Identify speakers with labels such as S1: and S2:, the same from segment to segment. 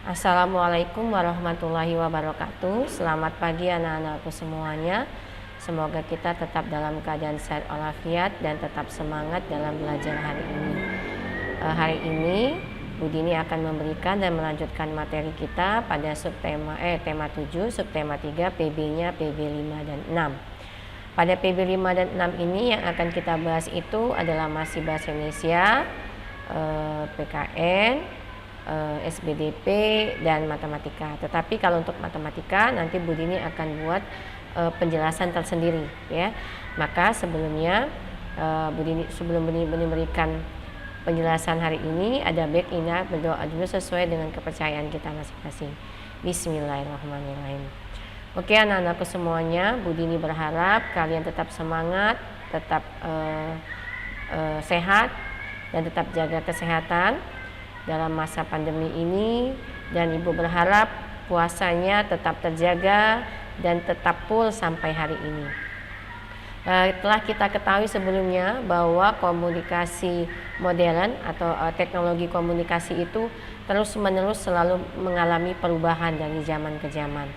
S1: Assalamualaikum warahmatullahi wabarakatuh. Selamat pagi anak-anakku semuanya. Semoga kita tetap dalam keadaan sehat walafiat dan tetap semangat dalam belajar hari ini. Hari ini Bu Dini akan memberikan dan melanjutkan materi kita pada tema 7, subtema 3, PB-nya PB 5 dan 6. Pada PB 5 dan 6 ini yang akan kita bahas itu adalah masih bahasa Indonesia, PKN, SBDP dan matematika. Tetapi kalau untuk matematika nanti Bu Dini akan buat penjelasan tersendiri ya. Maka sebelumnya sebelum Bu Dini memberikan penjelasan hari ini ada baiknya berdoa dulu sesuai dengan kepercayaan kita masing-masing. Bismillahirrahmanirrahim. Oke anak-anakku semuanya, Bu Dini berharap kalian tetap semangat, tetap sehat dan tetap jaga kesehatan dalam masa pandemi ini, dan Ibu berharap puasanya tetap terjaga dan tetap full sampai hari ini. Telah kita ketahui sebelumnya bahwa komunikasi modern atau teknologi komunikasi itu terus-menerus selalu mengalami perubahan dari zaman ke zaman.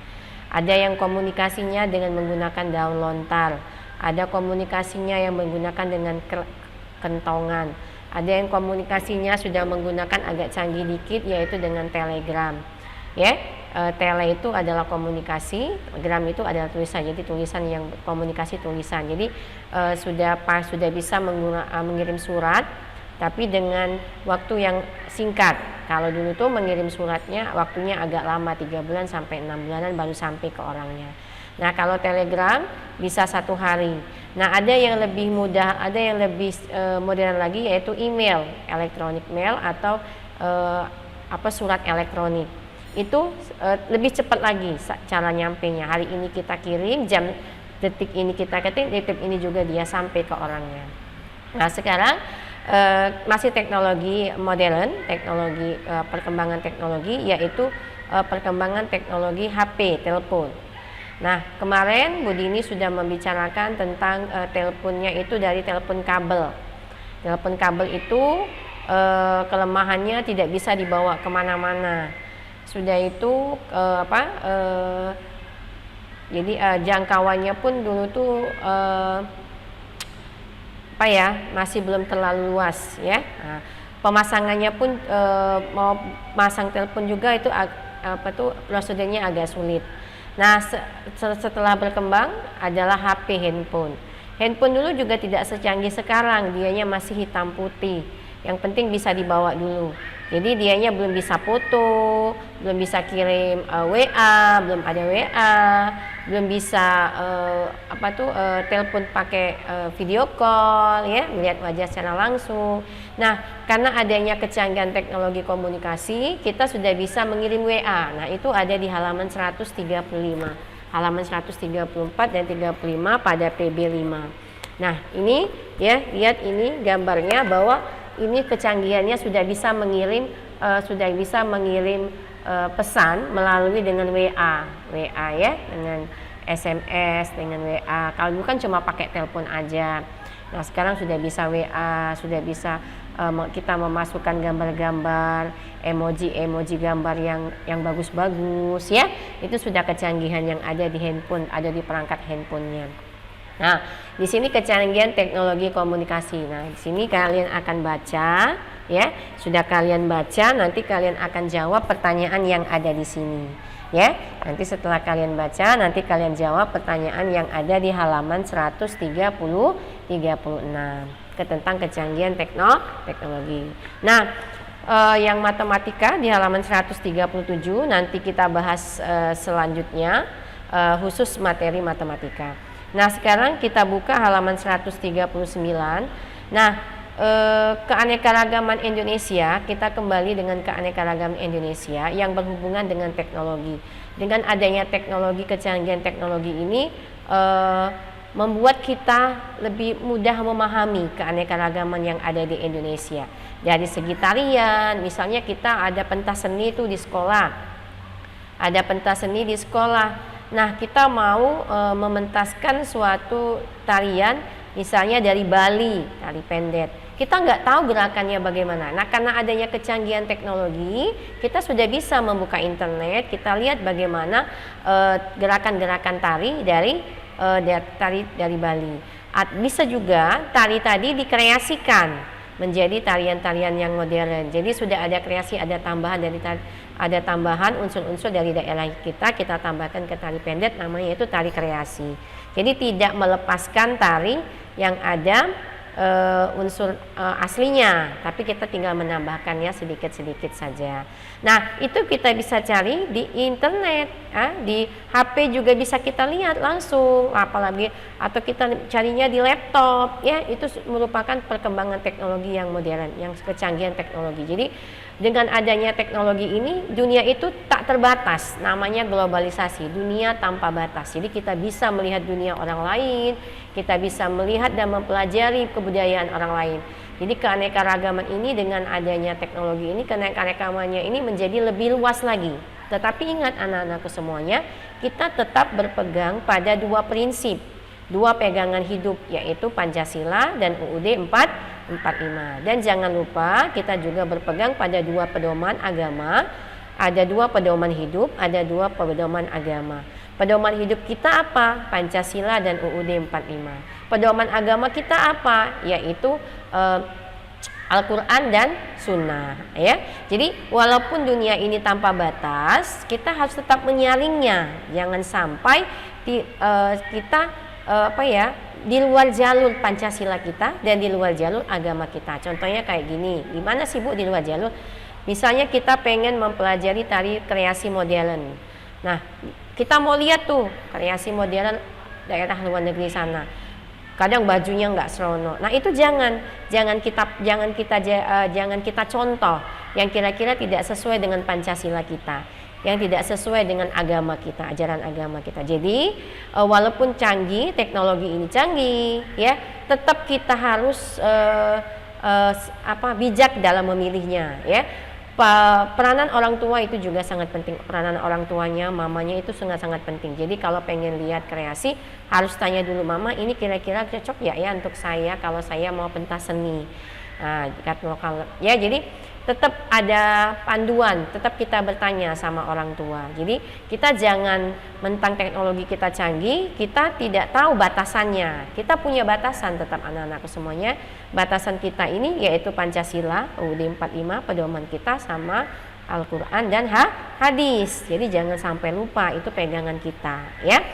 S1: Ada yang komunikasinya dengan menggunakan daun lontar, ada komunikasinya yang menggunakan dengan kentongan, ada yang komunikasinya sudah menggunakan agak canggih dikit yaitu dengan telegram. Ya, tele itu adalah komunikasi, gram itu adalah tulisan. Jadi tulisan yang komunikasi tulisan. Jadi sudah bisa mengirim surat, tapi dengan waktu yang singkat. Kalau dulu tuh mengirim suratnya waktunya agak lama, 3 bulan sampai 6 bulanan baru sampai ke orangnya. Nah kalau telegram bisa 1 hari. Nah ada yang lebih mudah, ada yang lebih modern lagi yaitu email, electronic mail atau surat elektronik. Itu lebih cepat lagi cara nyampainya. Hari ini kita kirim, detik ini kita ketik, detik ini juga dia sampai ke orangnya. Nah sekarang masih teknologi modern, teknologi perkembangan teknologi yaitu perkembangan teknologi HP, telepon. Nah kemarin Bu Dini sudah membicarakan tentang teleponnya itu dari telepon kabel. Telepon kabel itu kelemahannya tidak bisa dibawa kemana-mana. Sudah itu jadi jangkauannya pun dulu tuh masih belum terlalu luas ya. Nah, pemasangannya pun mau masang telepon juga itu prosedurnya agak sulit. Nah setelah berkembang adalah HP, handphone. Handphone dulu juga tidak secanggih sekarang, dianya masih hitam putih. Yang penting bisa dibawa dulu. Jadi dianya belum bisa foto, belum bisa kirim WA, belum ada WA, belum bisa telepon pakai video call ya, melihat wajah secara langsung. Nah, karena adanya kecanggihan teknologi komunikasi, kita sudah bisa mengirim WA. Nah, itu ada di halaman 135. Halaman 134 dan 35 pada PB5. Nah, ini ya, lihat ini gambarnya bahwa ini kecanggihannya sudah bisa mengirim pesan melalui dengan WA ya, dengan SMS, dengan WA. Kalau dulu kan cuma pakai telepon aja. Nah sekarang sudah bisa WA, sudah bisa kita memasukkan gambar-gambar, emoji gambar yang bagus-bagus ya. Itu sudah kecanggihan yang ada di handphone, ada di perangkat handphonenya. Nah, di sini kecanggihan teknologi komunikasi. Nah, di sini kalian akan baca, ya. Sudah kalian baca, nanti kalian akan jawab pertanyaan yang ada di sini, ya. Nanti setelah kalian baca, nanti kalian jawab pertanyaan yang ada di halaman 136 tentang kecanggihan teknologi. Nah, yang matematika di halaman 137 nanti kita bahas selanjutnya khusus materi matematika. Nah sekarang kita buka halaman 139. Nah keanekaragaman Indonesia, kita kembali dengan keanekaragaman Indonesia yang berhubungan dengan teknologi. Dengan adanya teknologi, kecanggihan teknologi ini membuat kita lebih mudah memahami keanekaragaman yang ada di Indonesia. Dari segi tarian, misalnya kita ada pentas seni itu di sekolah, ada pentas seni di sekolah. Nah kita mau mementaskan suatu tarian misalnya dari Bali, tari pendet. kita nggak tahu gerakannya bagaimana. Nah, karena adanya kecanggihan teknologi, kita sudah bisa membuka internet, kita lihat bagaimana gerakan-gerakan tari dari Bali. Bisa juga tari tadi dikreasikan menjadi tarian-tarian yang modern. Jadi sudah ada kreasi, ada tambahan unsur-unsur dari daerah kita tambahkan ke tari pendek, namanya itu tari kreasi. Jadi tidak melepaskan tari yang ada unsur aslinya, tapi kita tinggal menambahkannya sedikit-sedikit saja. Nah, itu kita bisa cari di internet, di HP juga bisa kita lihat langsung, apalagi atau kita carinya di laptop, ya itu merupakan perkembangan teknologi yang modern, yang kecanggihan teknologi. Jadi dengan adanya teknologi ini, dunia itu tak terbatas, namanya globalisasi, dunia tanpa batas. Jadi kita bisa melihat dunia orang lain, kita bisa melihat dan mempelajari kebudayaan orang lain. Jadi keanekaragaman ini dengan adanya teknologi ini, keanekaragamannya ini menjadi lebih luas lagi. Tetapi ingat anak-anakku semuanya, kita tetap berpegang pada dua prinsip, dua pegangan hidup, yaitu Pancasila dan UUD 45. Dan jangan lupa kita juga berpegang pada dua pedoman agama, ada dua pedoman hidup, ada dua pedoman agama. Pedoman hidup kita apa? Pancasila dan UUD 45. Pedoman agama kita apa? Yaitu Al-Quran dan Sunnah, ya. Jadi walaupun dunia ini tanpa batas, kita harus tetap menyaringnya. Jangan sampai kita di luar jalur Pancasila kita dan di luar jalur agama kita. Contohnya kayak gini, gimana sih Bu di luar jalur? Misalnya kita pengen mempelajari tari kreasi modern. Nah, kita mau lihat tuh kreasi modern daerah luar negeri sana. Kadang bajunya nggak serono. Nah, itu jangan kita contoh yang kira-kira tidak sesuai dengan Pancasila kita, yang tidak sesuai dengan agama kita, ajaran agama kita. Jadi walaupun canggih, teknologi ini canggih, ya, tetap kita harus bijak dalam memilihnya, ya. Peranan orang tua itu juga sangat penting. Peranan orang tuanya, mamanya itu sangat penting. Jadi kalau pengen lihat kreasi, harus tanya dulu, mama ini kira-kira cocok ya untuk saya kalau saya mau pentas seni. Nah, ya, jadi tetap ada panduan, tetap kita bertanya sama orang tua. Jadi kita jangan mentang teknologi kita canggih, kita tidak tahu batasannya. Kita punya batasan tetap anak-anakku semuanya. Batasan kita ini yaitu Pancasila, UUD 45, pedoman kita sama Al-Quran dan hadis. Jadi jangan sampai lupa, itu pegangan kita, ya.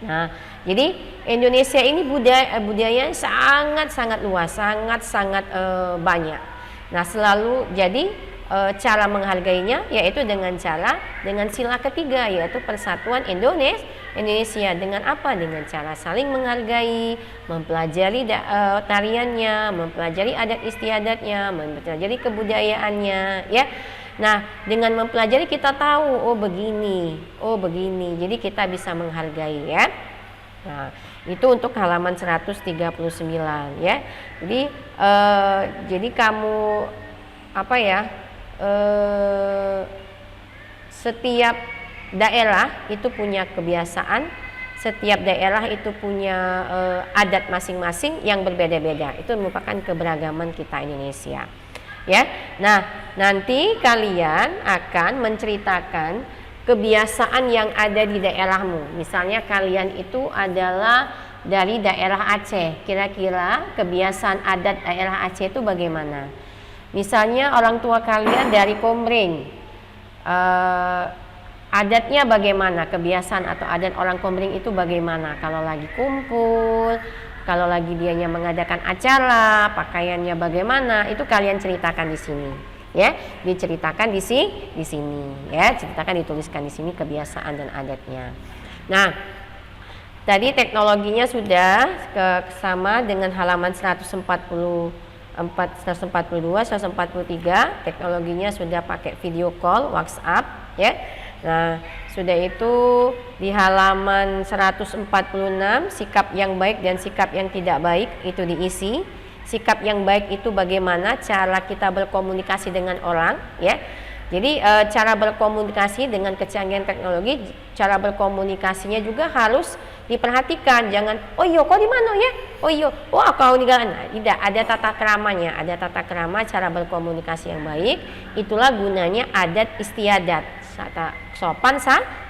S1: Nah, jadi Indonesia ini budaya sangat luas, sangat banyak. Nah, selalu jadi cara menghargainya yaitu dengan sila ketiga, yaitu persatuan Indonesia. Dengan apa? Dengan cara saling menghargai, mempelajari tariannya, mempelajari adat istiadatnya, mempelajari kebudayaannya, ya. Nah, dengan mempelajari kita tahu, oh begini, jadi kita bisa menghargai, ya. Nah, itu untuk halaman 139, ya. Jadi kamu setiap daerah itu punya kebiasaan, setiap daerah itu punya adat masing-masing yang berbeda-beda. Itu merupakan keberagaman kita Indonesia, ya. Nah, nanti kalian akan menceritakan kebiasaan yang ada di daerahmu. Misalnya kalian itu adalah dari daerah Aceh, kira-kira kebiasaan adat daerah Aceh itu bagaimana? Misalnya orang tua kalian dari Komering, adatnya bagaimana? Kebiasaan atau adat orang Komering itu bagaimana? Kalau lagi kumpul, kalau lagi dianya mengadakan acara, pakaiannya bagaimana? Itu kalian ceritakan di sini, ya. Diceritakan di sini, ya. Ceritakan, dituliskan di sini kebiasaan dan adatnya. Nah, tadi teknologinya sudah sama dengan halaman 144, 142, 143. Teknologinya sudah pakai video call, WhatsApp, ya. Nah, sudah itu di halaman 146, sikap yang baik dan sikap yang tidak baik itu diisi. Sikap yang baik itu bagaimana cara kita berkomunikasi dengan orang, ya. Jadi cara berkomunikasi dengan kecanggihan teknologi, cara berkomunikasinya juga harus diperhatikan, jangan oh iya kau di mana ya, oh iya wah kau di mana. Tidak, ada tata keramanya, ada tata kerama cara berkomunikasi yang baik. Itulah gunanya adat istiadat, sopan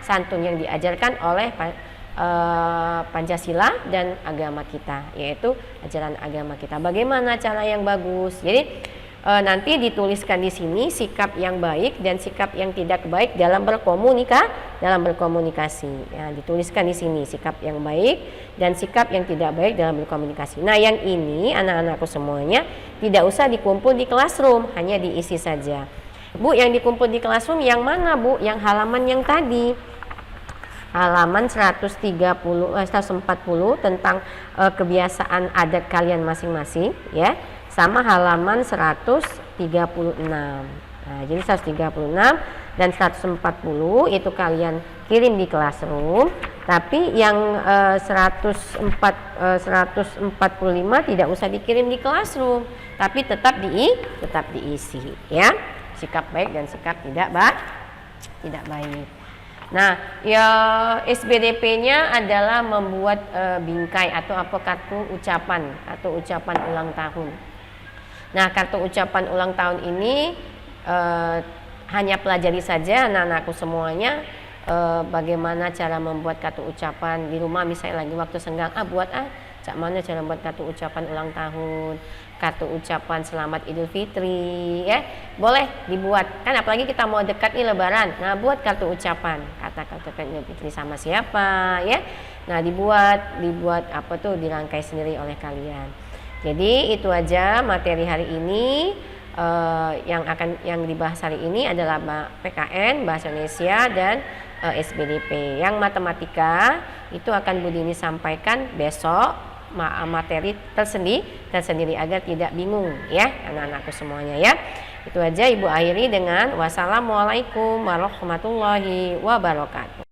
S1: santun yang diajarkan oleh Pancasila dan agama kita, yaitu ajaran agama kita. Bagaimana cara yang bagus? Jadi nanti dituliskan di sini sikap yang baik dan sikap yang tidak baik dalam berkomunikasi. Ya, dituliskan di sini sikap yang baik dan sikap yang tidak baik dalam berkomunikasi. Nah, yang ini anak-anakku semuanya tidak usah dikumpul di classroom, hanya diisi saja. Bu, yang dikumpul di classroom yang mana, Bu? Yang halaman yang tadi. Halaman 140 tentang kebiasaan adat kalian masing-masing, ya. Sama halaman 136. Nah, jadi 136 dan 140 itu kalian kirim di classroom, tapi yang 145 tidak usah dikirim di classroom, tapi tetap diisi, ya. Sikap baik dan sikap tidak baik. Nah, ya SBDP-nya adalah membuat bingkai atau kartu ucapan atau ucapan ulang tahun. Nah, kartu ucapan ulang tahun ini hanya pelajari saja anak-anakku semuanya bagaimana cara membuat kartu ucapan di rumah. Misalnya lagi waktu senggang, cak mana cara membuat kartu ucapan ulang tahun, kartu ucapan selamat Idul Fitri, ya boleh dibuat. Kan apalagi kita mau dekat nih Lebaran, nah buat kartu ucapan, kata-kata Idul Fitri sama siapa, ya. Nah dibuat dirangkai sendiri oleh kalian. Jadi itu aja materi hari ini. Yang dibahas hari ini adalah PKN, Bahasa Indonesia dan SBDP. Yang matematika itu akan Bu Dini sampaikan besok, materi tersendiri agar tidak bingung, ya anak-anakku semuanya, ya. Itu aja Ibu akhiri dengan wassalamualaikum warahmatullahi wabarakatuh.